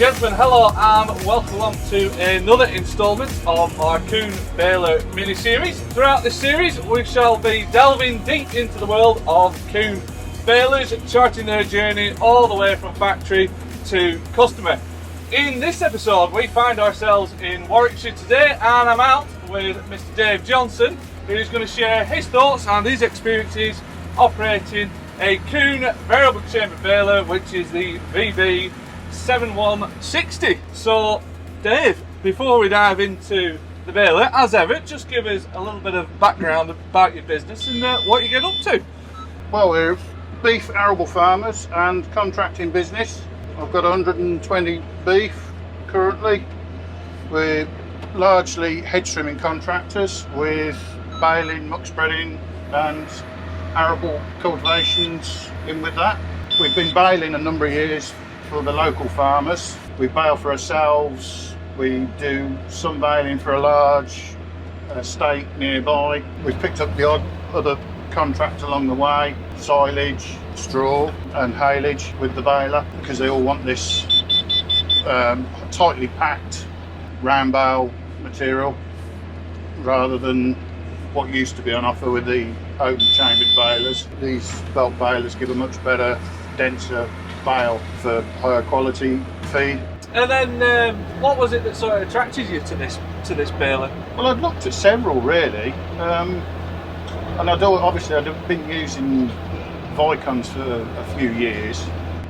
gentlemen, hello and welcome along to another instalment of our Kuhn Baler mini-series. Throughout this series we shall be delving deep into the world of Kuhn balers, charting their journey all the way from factory to customer. In this episode we find ourselves in Warwickshire today, and I'm out with Mr. Dave Johnson, who's going to share his thoughts and his experiences operating a Kuhn variable chamber baler, which is the VB 7160. So Dave, before we dive into the baler, as ever, just give us a little bit of background about your business and what you get up to. Well, we're beef arable farmers and contracting business. I've got 120 beef currently. We're largely hedge trimming contractors with baling, muck spreading and arable cultivations in with that. We've been baling a number of years for the local farmers. We bale for ourselves. We do some baling for a large estate nearby. We've picked up the odd other contract along the way, silage, straw and haylage with the baler, because they all want this tightly packed round bale material rather than what used to be on offer with the open chambered balers. These belt balers give a much better, denser bale for higher quality feed. And then what was it that sort of attracted you to this baler? Well, I'd looked at several really, and I'd been using Vicons for a few years,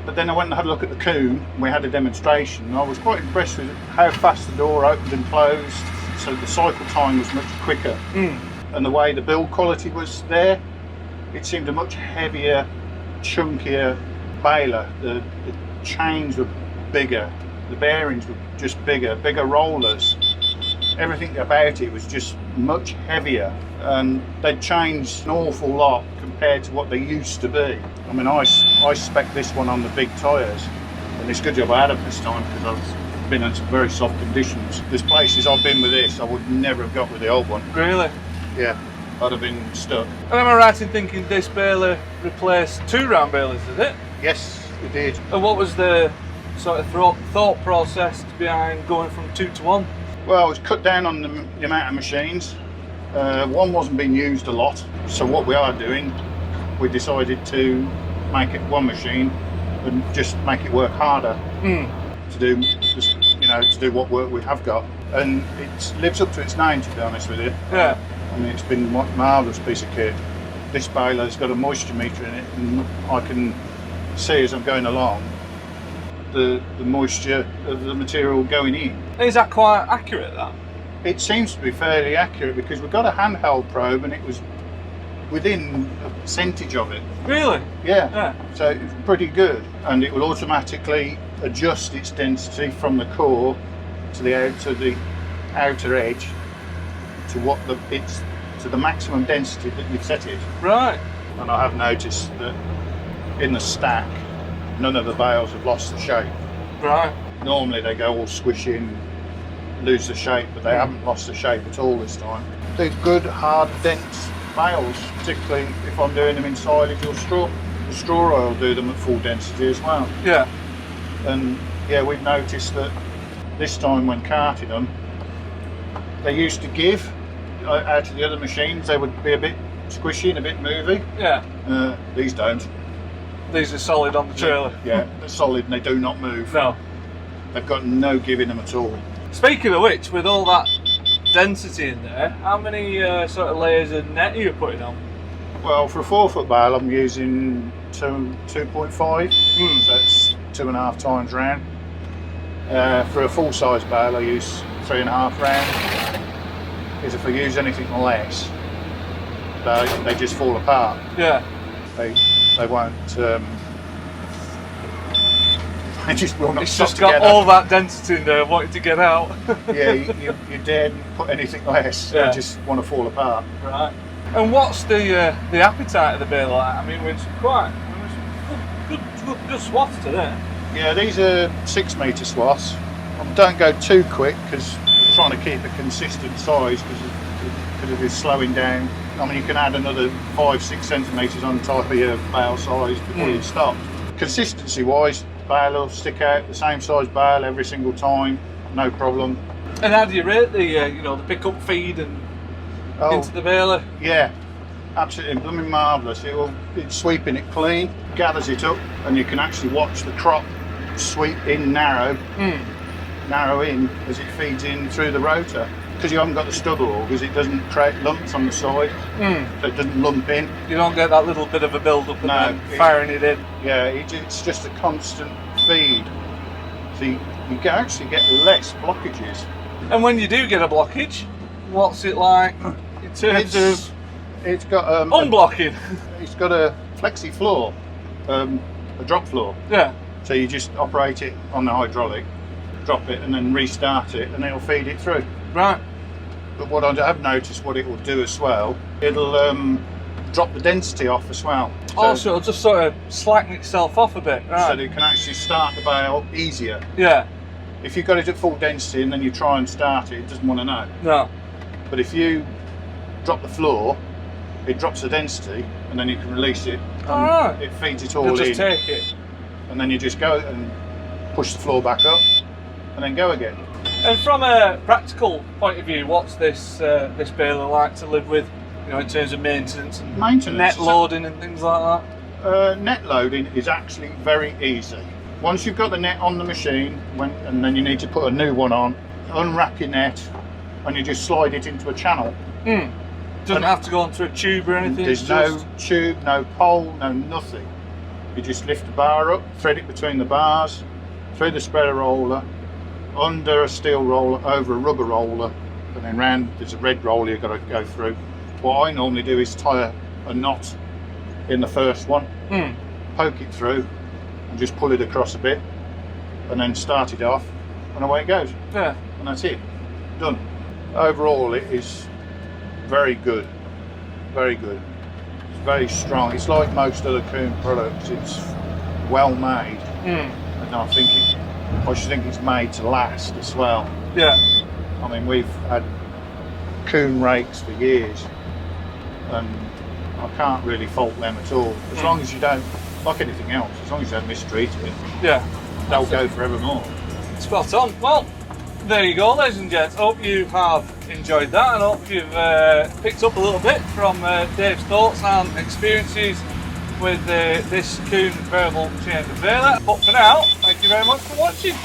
but then I went and had a look at the Kuhn. We had a demonstration and I was quite impressed with how fast the door opened and closed, so the cycle time was much quicker. And the way the build quality was there, it seemed a much heavier, chunkier baler. The chains were bigger, the bearings were just bigger rollers. Everything about it was just much heavier, and they'd changed an awful lot compared to what they used to be. I mean, I spec this one on the big tyres, and it's a good job I had them this time because I've been in some very soft conditions. There's places I've been with this I would never have got with the old one. Really? Yeah, I'd have been stuck. And am I right in thinking this baler replaced two round balers, did it? Yes, it did. And what was the sort of thought process behind going from 2 to 1? Well, it was cut down on the amount of machines. One wasn't being used a lot, so what we are doing, we decided to make it one machine and just make it work harder to do what work we have got, and it lives up to its name, to be honest with you. Yeah. I mean, it's been a marvellous piece of kit. This baler's got a moisture meter in it, and I can see as I'm going along the moisture of the material going in. Is that quite accurate, that? It seems to be fairly accurate because we've got a handheld probe and it was within a percentage of it. Really? Yeah. So it's pretty good, and it will automatically adjust its density from the core to the outer edge to the maximum density that you've set it. Right. And I have noticed that in the stack, none of the bales have lost the shape. Right. Normally they go all squishy and lose the shape, but they haven't lost the shape at all this time. They're good, hard, dense bales, particularly if I'm doing them in silage or straw. The straw oil do them at full density as well. Yeah. And yeah, we've noticed that this time when carting them, they used to give out of the other machines. They would be a bit squishy and a bit movie. Yeah. These don't. These are solid on the trailer. Yeah, they're solid and they do not move. No. They've got no give in them at all. Speaking of which, with all that density in there, how many sort of layers of net are you putting on? Well, for a 4-foot bale, I'm using 2.5, so it's 2.5 times round. For a full-size bale, I use 3.5 round. Because if I use anything less, they just fall apart. Yeah. They won't. They just will not. It's stop just got together. all that density in there, wanting to get out. Yeah, you daren't put anything less. Yeah. They just want to fall apart. Right. And what's the appetite of the baler like? I mean, it's quite good swaths to there. Yeah, these are 6 metre swaths. Don't go too quick because I'm trying to keep a consistent size because of this slowing down. I mean, you can add another 5-6 centimetres on top of your bale size before you stop. Consistency wise, Bale will stick out the same size bale every single time, no problem. And how do you rate the you know, the pickup feed and into the baler? Yeah, absolutely blooming marvellous. It's sweeping it clean, gathers it up, and you can actually watch the crop sweep in narrow in as it feeds in through the rotor. Because you haven't got the stubble augers, it doesn't create lumps on the side, so it doesn't lump in. You don't get that little bit of a build-up and then firing it in. Yeah, it's just a constant feed. So you can actually get less blockages. And when you do get a blockage, what's it like in terms of it's got unblocking? It's got a Flexi Flooor, a drop floor. Yeah. So you just operate it on the hydraulic, drop it, and then restart it, and it'll feed it through. Right. But what I have noticed, what it will do as well, it'll drop the density off as well. So it'll just sort of slacken itself off a bit, right? So that you can actually start the bale easier. Yeah. If you've got it at full density and then you try and start it, it doesn't want to know. No. But if you drop the floor, it drops the density, and then you can release it. Alright. It feeds it all You'll in. just take it. And then you just go and push the floor back up, and then go again. And from a practical point of view, what's this this baler like to live with? You know, in terms of maintenance and net loading and things like that. Net loading is actually very easy. Once you've got the net on the machine, and then you need to put a new one on, unwrap your net, and you just slide it into a channel. Doesn't have to go onto a tube or anything. There's no tube, no pole, no nothing. You just lift the bar up, thread it between the bars, through the spreader roller, under a steel roller, over a rubber roller, and then round. There's a red roller you've got to go through. What I normally do is tie a knot in the first one, poke it through, and just pull it across a bit, and then start it off, and away it goes. Yeah. And that's it. Done. Overall, it is very good. Very good. It's very strong. It's like most other Kuhn products. It's well made, and I should think it's made to last as well. Yeah. I mean, we've had Kuhn rakes for years, and I can't really fault them at all. As long as you don't, like anything else, as long as you don't mistreat it, they'll go forevermore. Spot on. Well, there you go, ladies and gents. Hope you have enjoyed that, and hope you've picked up a little bit from Dave's thoughts and experiences with this Kuhn variable chamber baler. But for now, thank you very much for watching.